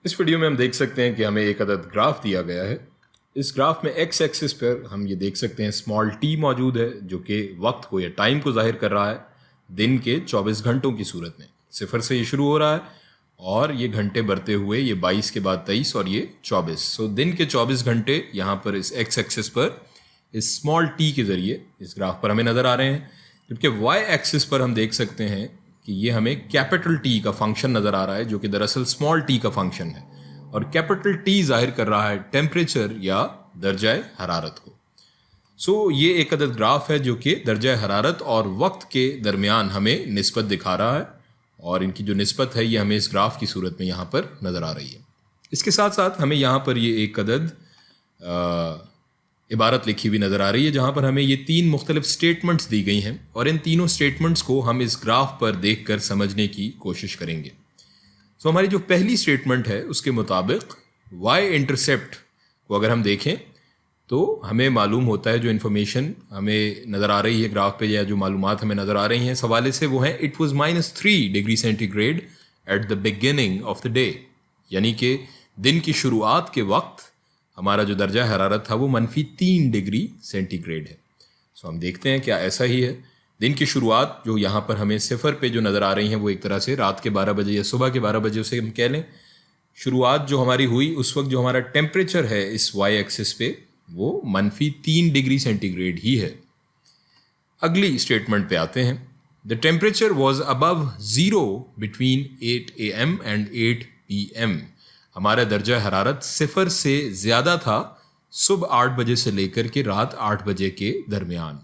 اس video میں ہم دیکھ سکتے ہیں کہ ہمیں ایک عدد گراف دیا گیا ہے. اس گراف میں ایکس ایکسس پر ہم یہ دیکھ سکتے ہیں اسمال ٹی موجود ہے جو کہ وقت کو یا ٹائم کو ظاہر کر رہا ہے دن کے 24 گھنٹوں کی صورت میں. صفر سے یہ شروع ہو رہا ہے اور یہ گھنٹے بڑھتے ہوئے یہ 22 کے بعد 23 اور یہ 24. سو دن کے 24 گھنٹے یہاں پر اس ایکس ایکسس پر اس اسمال ٹی کے ذریعے اس گراف پر ہمیں نظر آ رہے ہیں. جبکہ وائی ایکسس پر ہم دیکھ سکتے ہیں کہ یہ ہمیں کیپٹل ٹی کا فنکشن نظر آ رہا ہے جو کہ دراصل اسمال ٹی کا فنکشن ہے اور کیپٹل ٹی ظاہر کر رہا ہے ٹیمپریچر یا درجہ حرارت کو. سو یہ ایک عدد گراف ہے جو کہ درجہ حرارت اور وقت کے درمیان ہمیں نسبت دکھا رہا ہے اور ان کی جو نسبت ہے یہ ہمیں اس گراف کی صورت میں یہاں پر نظر آ رہی ہے. اس کے ساتھ ساتھ ہمیں یہاں پر یہ ایک عدد عبارت لکھی ہوئی نظر آ رہی ہے جہاں پر ہمیں یہ 3 مختلف سٹیٹمنٹس دی گئی ہیں اور ان تینوں سٹیٹمنٹس کو ہم اس گراف پر دیکھ کر سمجھنے کی کوشش کریں گے. سو ہماری جو پہلی سٹیٹمنٹ ہے اس کے مطابق وائی انٹرسیپٹ کو اگر ہم دیکھیں تو ہمیں معلوم ہوتا ہے جو انفارمیشن ہمیں نظر آ رہی ہے گراف پہ یا جو معلومات ہمیں نظر آ رہی ہیں اس حوالے سے وہ ہیں it was -3 degree centigrade at the beginning of the day. یعنی کہ دن کی شروعات کے وقت ہمارا جو درجہ حرارت تھا وہ -3 ڈگری سینٹی گریڈ ہے. سو ہم دیکھتے ہیں کیا ایسا ہی ہے. دن کی شروعات جو یہاں پر ہمیں صفر پہ جو نظر آ رہی ہیں وہ ایک طرح سے رات کے 12 بجے یا صبح کے 12 بجے اسے ہم کہہ لیں. شروعات جو ہماری ہوئی اس وقت جو ہمارا ٹیمپریچر ہے اس وائی ایکسس پہ وہ -3 ڈگری سینٹی گریڈ ہی ہے. اگلی اسٹیٹمنٹ پہ آتے ہیں. The temperature was above 0 between 8 AM and 8 PM. ہمارا درجہ حرارت صفر سے زیادہ تھا صبح 8 بجے سے لے کر کے رات 8 بجے کے درمیان.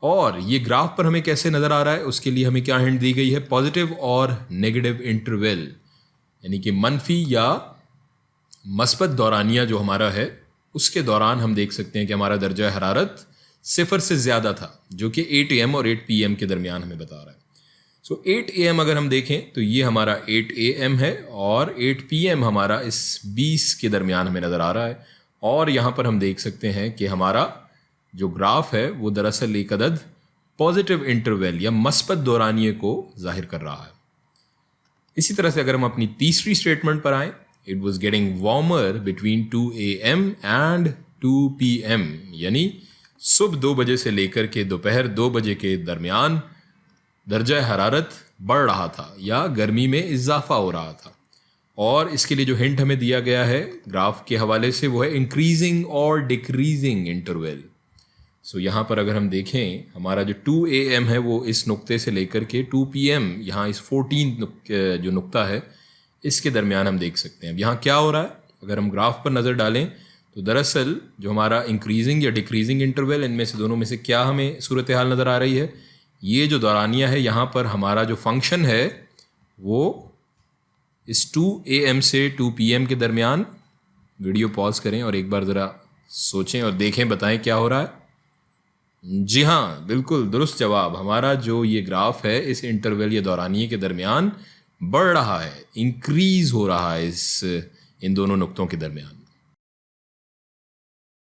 اور یہ گراف پر ہمیں کیسے نظر آ رہا ہے اس کے لیے ہمیں کیا ہنٹ دی گئی ہے پازیٹیو اور نیگیٹو انٹرول. یعنی کہ منفی یا مثبت دورانیہ جو ہمارا ہے اس کے دوران ہم دیکھ سکتے ہیں کہ ہمارا درجہ حرارت صفر سے زیادہ تھا جو کہ 8 AM اور 8 PM کے درمیان ہمیں بتا رہا ہے. سو 8 AM اگر ہم دیکھیں تو یہ ہمارا 8 AM ہے اور 8 PM ہمارا اس 20 کے درمیان ہمیں نظر آ رہا ہے. اور یہاں پر ہم دیکھ سکتے ہیں کہ ہمارا جو گراف ہے وہ دراصل ایک عدد پازیٹیو انٹرول یا مثبت دورانیے کو ظاہر کر رہا ہے. اسی طرح سے اگر ہم اپنی تیسری سٹیٹمنٹ پر آئیں it was getting warmer between 2 AM and 2 PM. یعنی صبح 2 بجے سے لے کر کے دوپہر 2 بجے کے درمیان درجہ حرارت بڑھ رہا تھا یا گرمی میں اضافہ ہو رہا تھا. اور اس کے لیے جو ہنٹ ہمیں دیا گیا ہے گراف کے حوالے سے وہ ہے انکریزنگ اور ڈیکریزنگ انٹرول. سو یہاں پر اگر ہم دیکھیں ہمارا جو 2 AM ہے وہ اس نقطے سے لے کر کے 2 PM یہاں اس 14 جو نقطہ ہے اس کے درمیان ہم دیکھ سکتے ہیں. اب یہاں کیا ہو رہا ہے اگر ہم گراف پر نظر ڈالیں تو دراصل جو ہمارا انکریزنگ یا ڈیکریزنگ انٹرول ان میں سے دونوں میں سے کیا ہمیں صورتحال نظر آ رہی ہے. یہ جو دورانیہ ہے یہاں پر ہمارا جو فنکشن ہے وہ اس 2 AM سے 2 PM کے درمیان. ویڈیو پاز کریں اور ایک بار ذرا سوچیں اور دیکھیں بتائیں کیا ہو رہا ہے. جی ہاں بالکل درست جواب. ہمارا جو یہ گراف ہے اس انٹرول یا دورانیے کے درمیان بڑھ رہا ہے انکریز ہو رہا ہے ان دونوں نقطوں کے درمیان.